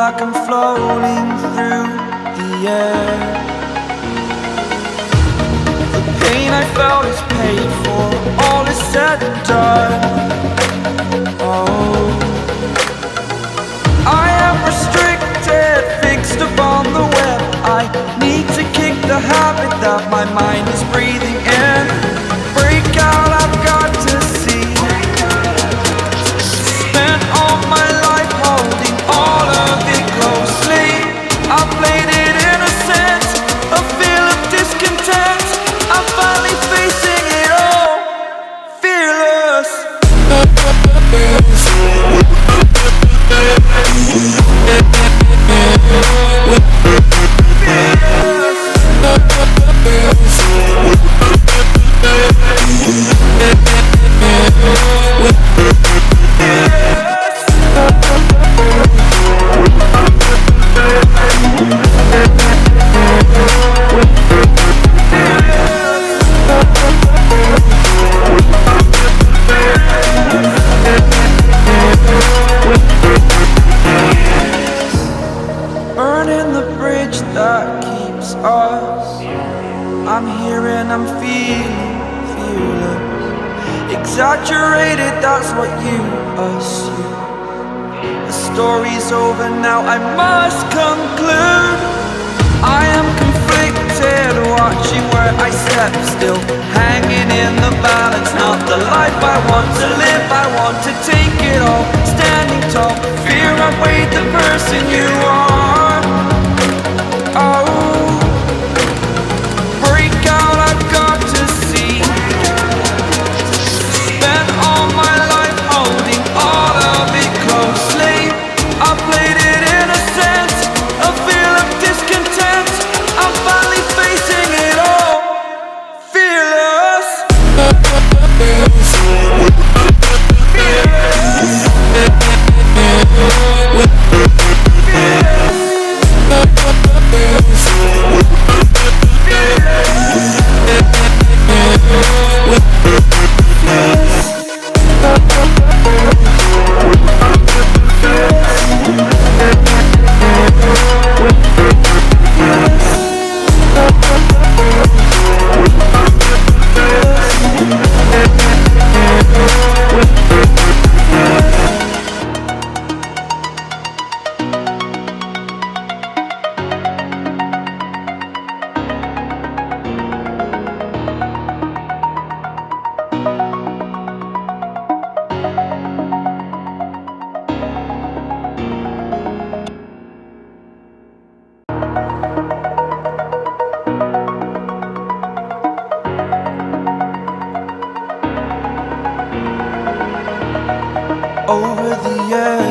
like I'm floating through the air. The pain I felt is paid for, all is said and done. Oh, I am restricted, fixed upon the web. I need to kick the habit that my mind is breathing in. Break out, I've got to see. Spent all my life holding all of it closely. I played it innocent, a feel of discontent. I'm finally facing it all, fearless. Burning the bridge that keeps us. I'm here and I'm feeling fearless. Exaggerated, that's what you assume. The story's over now, I must conclude. I am conflicted, watching where I step still, hanging in the balance. Not the life I want to live, I want to take it all. Standing tall, fear I've weighed the person you are. Oh, break out, I've got to see. Spent all my life holding all of it closely. I played it innocent, a feel of discontent. I'm finally facing it all, fearless. Over the edge.